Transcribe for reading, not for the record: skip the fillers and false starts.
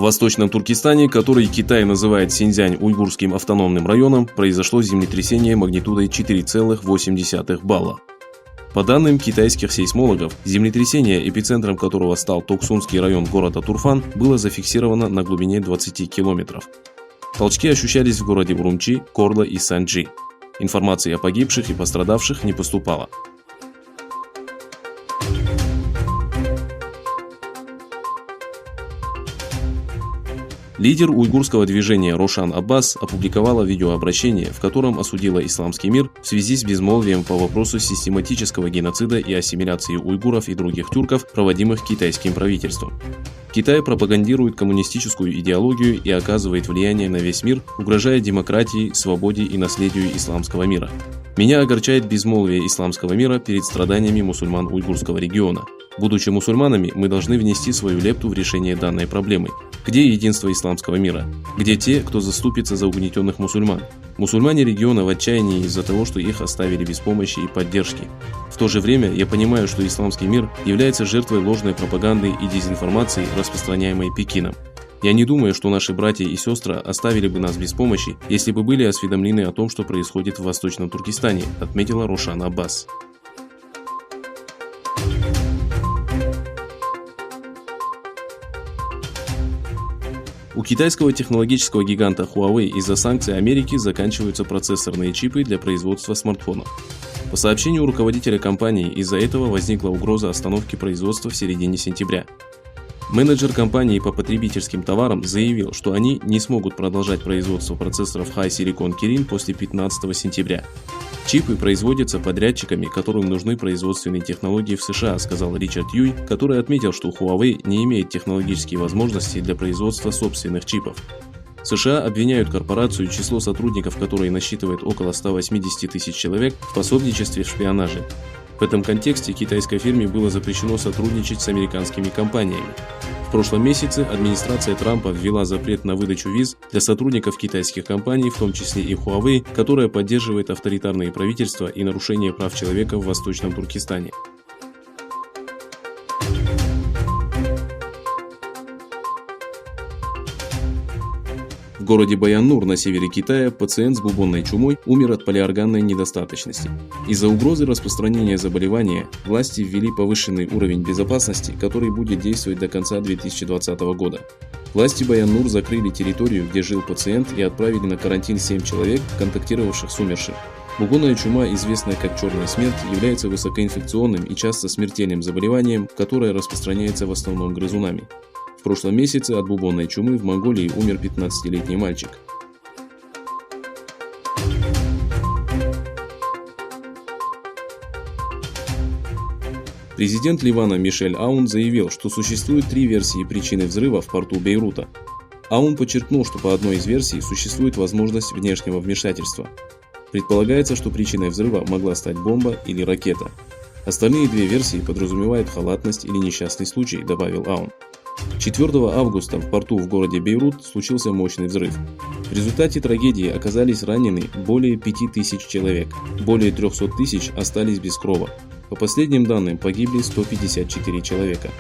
Восточном Туркестане, который Китай называет Синьцзянь уйгурским автономным районом, произошло землетрясение магнитудой 4,8 балла. По данным китайских сейсмологов, землетрясение, эпицентром которого стал Токсунский район города Турфан, было зафиксировано на глубине 20 километров. Толчки ощущались в городе Урумчи, Корло и Санчжи. Информации о погибших и пострадавших не поступало. Лидер уйгурского движения Рошан Аббас опубликовала видеообращение, в котором осудила исламский мир в связи с безмолвием по вопросу систематического геноцида и ассимиляции уйгуров и других тюрков, проводимых китайским правительством. Китай пропагандирует коммунистическую идеологию и оказывает влияние на весь мир, угрожая демократии, свободе и наследию исламского мира. Меня огорчает безмолвие исламского мира перед страданиями мусульман уйгурского региона. Будучи мусульманами, мы должны внести свою лепту в решение данной проблемы. Где единство исламского мира? Где те, кто заступится за угнетенных мусульман? Мусульмане региона в отчаянии из-за того, что их оставили без помощи и поддержки. В то же время я понимаю, что исламский мир является жертвой ложной пропаганды и дезинформации, распространяемой Пекином. Я не думаю, что наши братья и сестры оставили бы нас без помощи, если бы были осведомлены о том, что происходит в Восточном Туркестане, отметила Рошан Аббас. У китайского технологического гиганта Huawei из-за санкций Америки заканчиваются процессорные чипы для производства смартфонов. По сообщению руководителя компании, из-за этого возникла угроза остановки производства в середине сентября. Менеджер компании по потребительским товарам заявил, что они не смогут продолжать производство процессоров HiSilicon Kirin после 15 сентября. Чипы производятся подрядчиками, которым нужны производственные технологии в США, сказал Ричард Юй, который отметил, что Huawei не имеет технологические возможности для производства собственных чипов. США обвиняют корпорацию, число сотрудников которой насчитывает около 180 тысяч человек, в пособничестве в шпионаже. В этом контексте китайской фирме было запрещено сотрудничать с американскими компаниями. В прошлом месяце администрация Трампа ввела запрет на выдачу виз для сотрудников китайских компаний, в том числе и Huawei, которая поддерживает авторитарные правительства и нарушение прав человека в Восточном Туркестане. В городе Баян-Нур на севере Китая пациент с бубонной чумой умер от полиорганной недостаточности. Из-за угрозы распространения заболевания власти ввели повышенный уровень безопасности, который будет действовать до конца 2020 года. Власти Баян-Нур закрыли территорию, где жил пациент, и отправили на карантин 7 человек, контактировавших с умершим. Бубонная чума, известная как черная смерть, является высокоинфекционным и часто смертельным заболеванием, которое распространяется в основном грызунами. В прошлом месяце от бубонной чумы в Монголии умер 15-летний мальчик. Президент Ливана Мишель Аун заявил, что существует 3 версии причины взрыва в порту Бейрута. Аун подчеркнул, что по одной из версий существует возможность внешнего вмешательства. Предполагается, что причиной взрыва могла стать бомба или ракета. Остальные 2 версии подразумевают халатность или несчастный случай, добавил Аун. 4 августа в порту в городе Бейрут случился мощный взрыв. В результате трагедии оказались ранены более 5000 человек, более 300 тысяч остались без крова. По последним данным погибли 154 человека.